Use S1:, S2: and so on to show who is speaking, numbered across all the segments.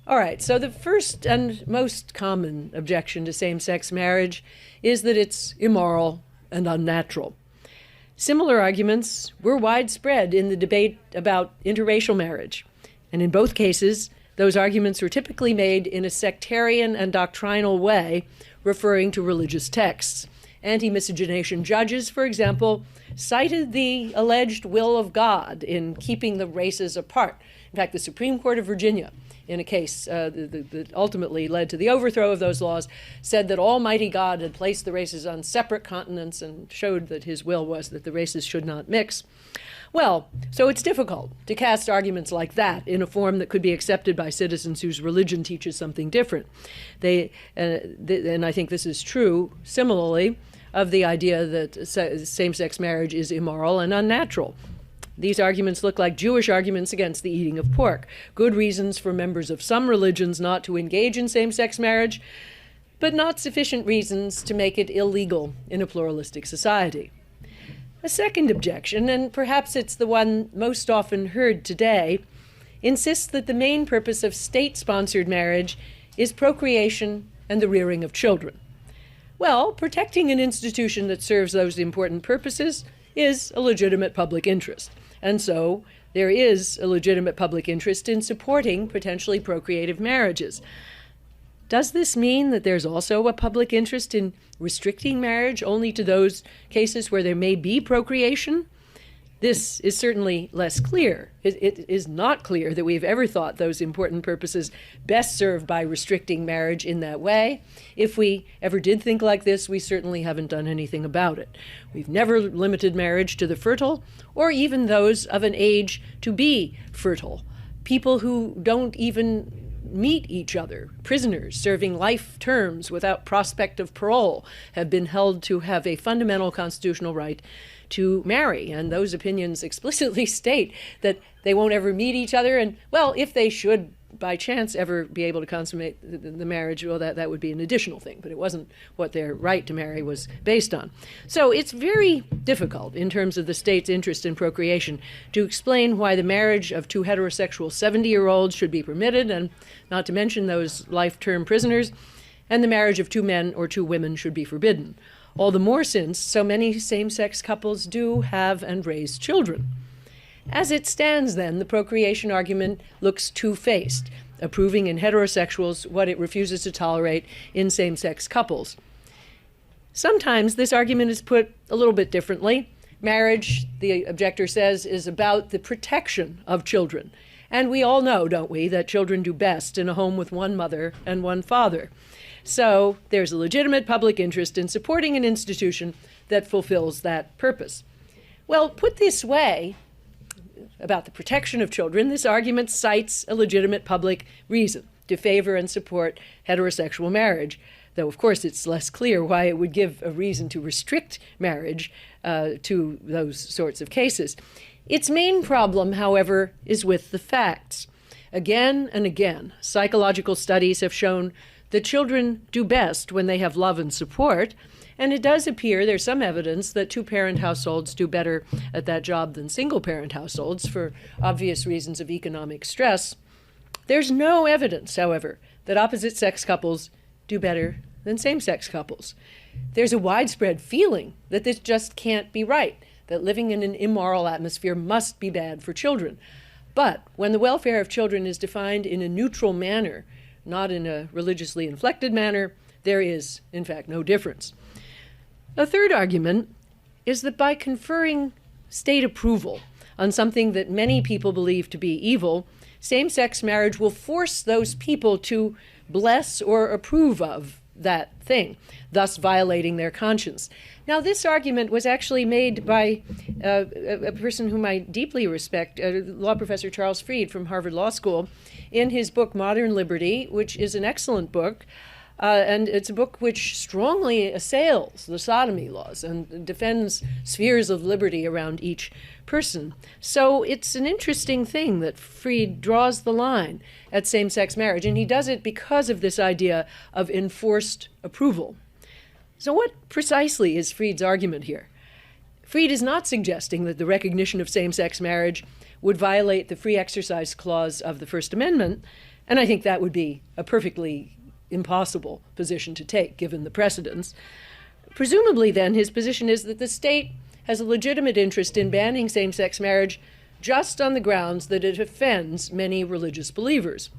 S1: All right, so the first and most common objection to same-sex marriage is that it's immoral and unnatural. Similar arguments were widespread in the debate about interracial marriage, and in both cases, those arguments were typically made in a sectarian and doctrinal way, referring to religious texts. Anti-miscegenation judges, for example, cited the alleged will of God in keeping the races apart. In fact, the Supreme Court of Virginia, in a case that ultimately led to the overthrow of those laws, said that Almighty God had placed the races on separate continents and showed that his will was that the races should not mix. Well, so it's difficult to cast arguments like that in a form that could be accepted by citizens whose religion teaches something different. And I think this is true, similarly, of the idea that same-sex marriage is immoral and unnatural. These arguments look like Jewish arguments against the eating of pork. Good reasons for members of some religions not to engage in same-sex marriage, but not sufficient reasons to make it illegal in a pluralistic society. A second objection, and perhaps it's the one most often heard today, insists that the main purpose of state-sponsored marriage is procreation and the rearing of children. Well, protecting an institution that serves those important purposes is a legitimate public interest. And so there is a legitimate public interest in supporting potentially procreative marriages. Does this mean that there's also a public interest in restricting marriage only to those cases where there may be procreation? This is certainly less clear. It is not clear that we've ever thought those important purposes best served by restricting marriage in that way. If we ever did think like this, we certainly haven't done anything about it. We've never limited marriage to the fertile, or even those of an age to be fertile. People who don't even meet each other, prisoners serving life terms without prospect of parole, have been held to have a fundamental constitutional right to marry. And those opinions explicitly state that they won't ever meet each other. And, well, if they should by chance ever be able to consummate the marriage, well, that would be an additional thing. But it wasn't what their right to marry was based on. So it's very difficult in terms of the state's interest in procreation to explain why the marriage of two heterosexual 70-year-olds should be permitted, and not to mention those life-term prisoners, and the marriage of two men or two women should be forbidden. All the more since so many same-sex couples do have and raise children. As it stands, then, the procreation argument looks two-faced, approving in heterosexuals what it refuses to tolerate in same-sex couples. Sometimes this argument is put a little bit differently. Marriage, the objector says, is about the protection of children. And we all know, don't we, that children do best in a home with one mother and one father. So there's a legitimate public interest in supporting an institution that fulfills that purpose. Well, put this way, about the protection of children, this argument cites a legitimate public reason to favor and support heterosexual marriage, though of course it's less clear why it would give a reason to restrict marriage to those sorts of cases. Its main problem, however, is with the facts. Again and again, psychological studies have shown that children do best when they have love and support, and it does appear there's some evidence that two-parent households do better at that job than single-parent households for obvious reasons of economic stress. There's no evidence, however, that opposite-sex couples do better than same-sex couples. There's a widespread feeling that this just can't be right, that living in an immoral atmosphere must be bad for children. But when the welfare of children is defined in a neutral manner, not in a religiously inflected manner, there is, in fact, no difference. A third argument is that by conferring state approval on something that many people believe to be evil, same-sex marriage will force those people to bless or approve of that thing, thus violating their conscience. Now, this argument was actually made by a person whom I deeply respect, law professor Charles Fried from Harvard Law School, in his book Modern Liberty, which is an excellent book. And it's a book which strongly assails the sodomy laws and defends spheres of liberty around each person. So it's an interesting thing that Fried draws the line at same-sex marriage, and he does it because of this idea of enforced approval. So what precisely is Fried's argument here? Fried is not suggesting that the recognition of same-sex marriage would violate the free exercise clause of the First Amendment, And I think that would be a perfectly impossible position to take, given the precedents. Presumably, then, his position is that the state has a legitimate interest in banning same-sex marriage just on the grounds that it offends many religious believers.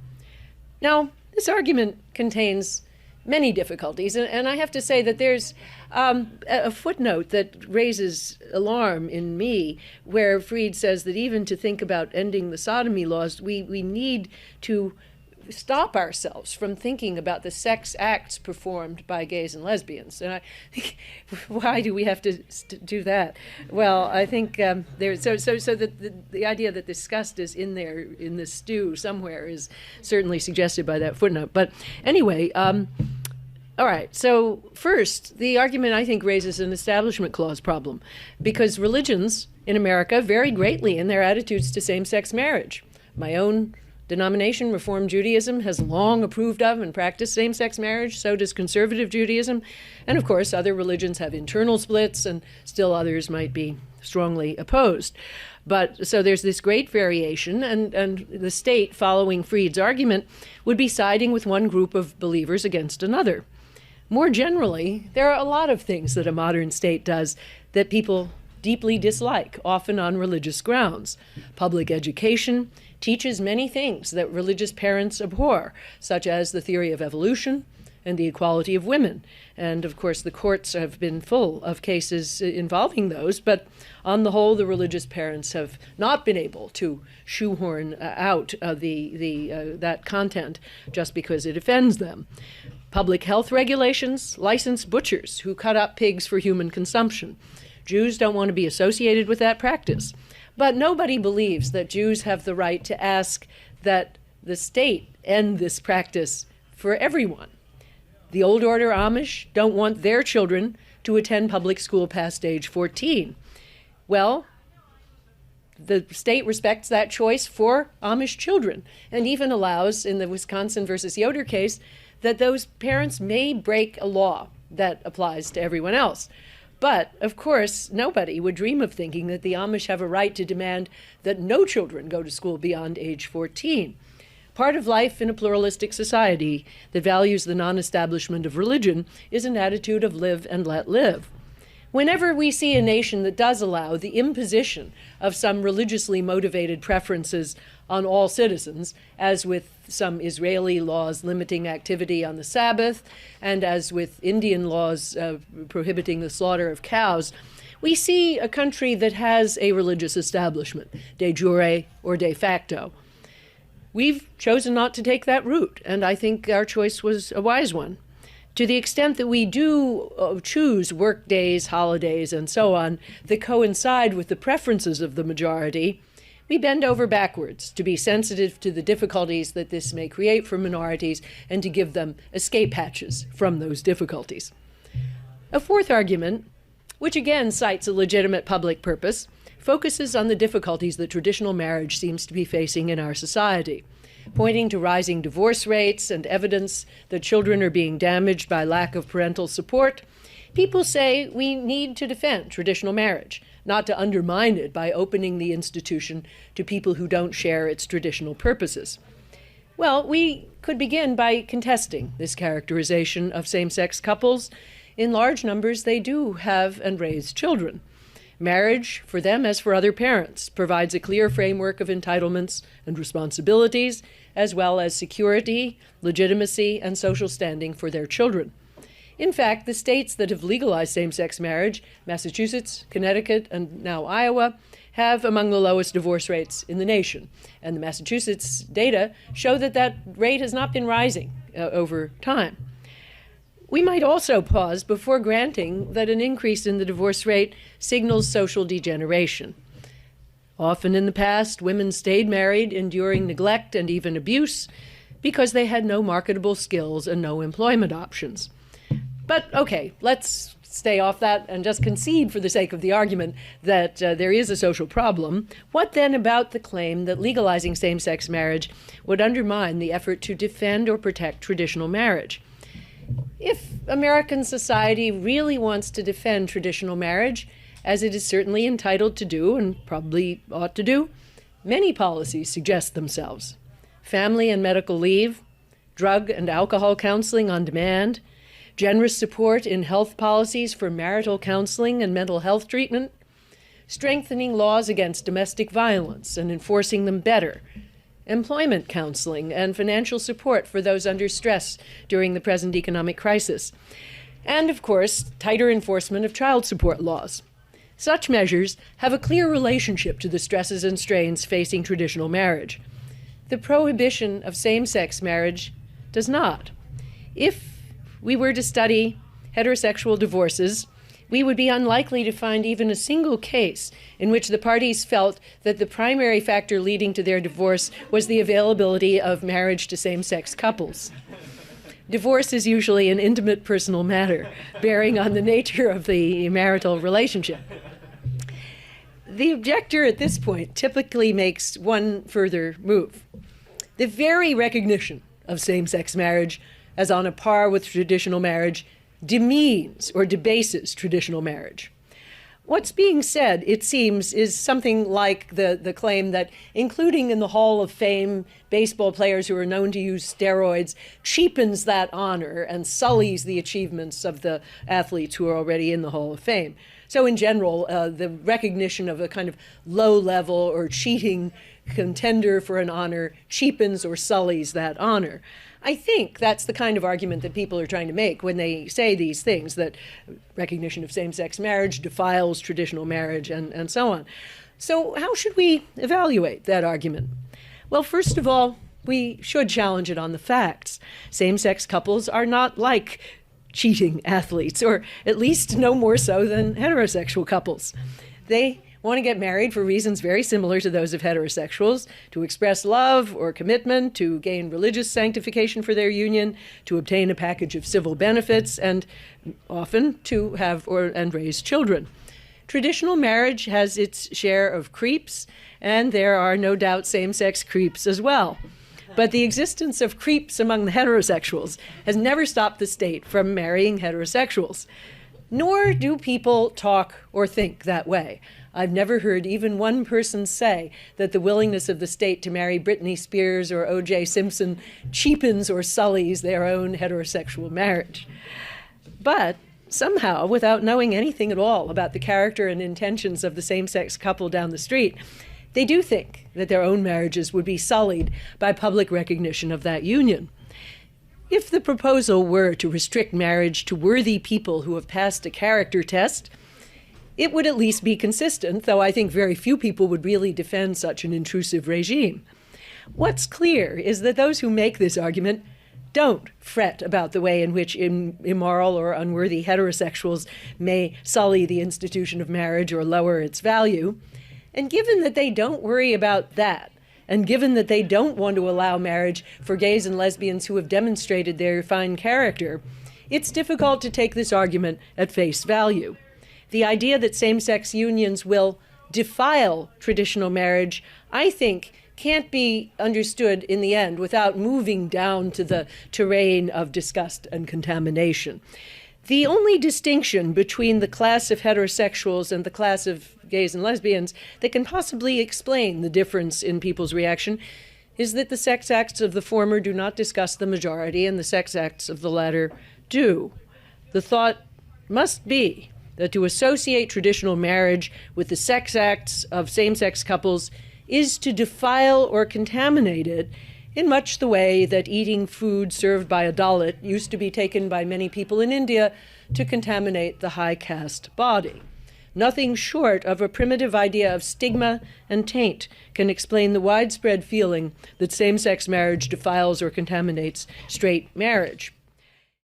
S1: Now, this argument contains many difficulties, and I have to say that there's a footnote that raises alarm in me, where Fried says that even to think about ending the sodomy laws, we need to stop ourselves from thinking about the sex acts performed by gays and lesbians. And I think, why do we have to do that? Well, I think the idea that disgust is in there in the stew somewhere is certainly suggested by that footnote. But anyway, all right, so first, the argument, I think, raises an Establishment Clause problem, because religions in America vary greatly in their attitudes to same-sex marriage. My own denomination, Reform Judaism, has long approved of and practiced same-sex marriage. So does conservative Judaism. And of course, other religions have internal splits, and still others might be strongly opposed. But so there's this great variation, and the state, following Fried's argument, would be siding with one group of believers against another. More generally, there are a lot of things that a modern state does that people deeply dislike, often on religious grounds. Public education teaches many things that religious parents abhor, such as the theory of evolution and the equality of women. And of course, the courts have been full of cases involving those, but on the whole, the religious parents have not been able to shoehorn out that content just because it offends them. Public health regulations license butchers who cut up pigs for human consumption. Jews don't want to be associated with that practice. But nobody believes that Jews have the right to ask that the state end this practice for everyone. The Old Order Amish don't want their children to attend public school past age 14. Well, the state respects that choice for Amish children, and even allows, in the Wisconsin versus Yoder case, that those parents may break a law that applies to everyone else. But, of course, nobody would dream of thinking that the Amish have a right to demand that no children go to school beyond age 14. Part of life in a pluralistic society that values the non-establishment of religion is an attitude of live and let live. Whenever we see a nation that does allow the imposition of some religiously motivated preferences on all citizens, as with some Israeli laws limiting activity on the Sabbath, and as with Indian laws prohibiting the slaughter of cows, we see a country that has a religious establishment, de jure or de facto. We've chosen not to take that route, and I think our choice was a wise one. To the extent that we do choose work days, holidays, and so on that coincide with the preferences of the majority, we bend over backwards to be sensitive to the difficulties that this may create for minorities and to give them escape hatches from those difficulties. A fourth argument, which again cites a legitimate public purpose, focuses on the difficulties that traditional marriage seems to be facing in our society. Pointing to rising divorce rates and evidence that children are being damaged by lack of parental support, people say we need to defend traditional marriage, not to undermine it by opening the institution to people who don't share its traditional purposes. Well, we could begin by contesting this characterization of same-sex couples. In large numbers, they do have and raise children. Marriage, for them as for other parents, provides a clear framework of entitlements and responsibilities, as well as security, legitimacy, and social standing for their children. In fact, the states that have legalized same-sex marriage, Massachusetts, Connecticut, and now Iowa, have among the lowest divorce rates in the nation. And the Massachusetts data show that that rate has not been rising over time. We might also pause before granting that an increase in the divorce rate signals social degeneration. Often in the past, women stayed married, enduring neglect and even abuse because they had no marketable skills and no employment options. But okay, let's stay off that and just concede for the sake of the argument that there is a social problem. What then about the claim that legalizing same-sex marriage would undermine the effort to defend or protect traditional marriage? If American society really wants to defend traditional marriage, as it is certainly entitled to do and probably ought to do, many policies suggest themselves. family and medical leave, drug and alcohol counseling on demand, generous support in health policies for marital counseling and mental health treatment, strengthening laws against domestic violence and enforcing them better, employment counseling and financial support for those under stress during the present economic crisis, and, of course, tighter enforcement of child support laws. Such measures have a clear relationship to the stresses and strains facing traditional marriage. The prohibition of same-sex marriage does not. If we were to study heterosexual divorces, we would be unlikely to find even a single case in which the parties felt that the primary factor leading to their divorce was the availability of marriage to same-sex couples. Divorce is usually an intimate personal matter, bearing on the nature of the marital relationship. The objector at this point typically makes one further move. The very recognition of same-sex marriage as on a par with traditional marriage demeans or debases traditional marriage. What's being said, it seems, is something like the claim that including in the Hall of Fame baseball players who are known to use steroids cheapens that honor and sullies the achievements of the athletes who are already in the Hall of Fame. So in general, the recognition of a kind of low-level or cheating contender for an honor cheapens or sullies that honor. I think that's the kind of argument that people are trying to make when they say these things, that recognition of same-sex marriage defiles traditional marriage and so on. So how should we evaluate that argument? Well, first of all, we should challenge it on the facts. Same-sex couples are not like cheating athletes, or at least no more so than heterosexual couples. They want to get married for reasons very similar to those of heterosexuals: to express love or commitment, to gain religious sanctification for their union, to obtain a package of civil benefits, and often to have and raise children. Traditional marriage has its share of creeps, and there are no doubt same-sex creeps as well. But the existence of creeps among the heterosexuals has never stopped the state from marrying heterosexuals. Nor do people talk or think that way. I've never heard even one person say that the willingness of the state to marry Britney Spears or O.J. Simpson cheapens or sullies their own heterosexual marriage. But somehow, without knowing anything at all about the character and intentions of the same-sex couple down the street, they do think that their own marriages would be sullied by public recognition of that union. If the proposal were to restrict marriage to worthy people who have passed a character test, it would at least be consistent, though I think very few people would really defend such an intrusive regime. What's clear is that those who make this argument don't fret about the way in which immoral or unworthy heterosexuals may sully the institution of marriage or lower its value. And given that they don't worry about that, and given that they don't want to allow marriage for gays and lesbians who have demonstrated their fine character, it's difficult to take this argument at face value. The idea that same-sex unions will defile traditional marriage, I think, can't be understood in the end without moving down to the terrain of disgust and contamination. The only distinction between the class of heterosexuals and the class of gays and lesbians that can possibly explain the difference in people's reaction is that the sex acts of the former do not disgust the majority and the sex acts of the latter do. The thought must be that to associate traditional marriage with the sex acts of same-sex couples is to defile or contaminate it in much the way that eating food served by a dalit used to be taken by many people in India to contaminate the high caste body. Nothing short of a primitive idea of stigma and taint can explain the widespread feeling that same-sex marriage defiles or contaminates straight marriage.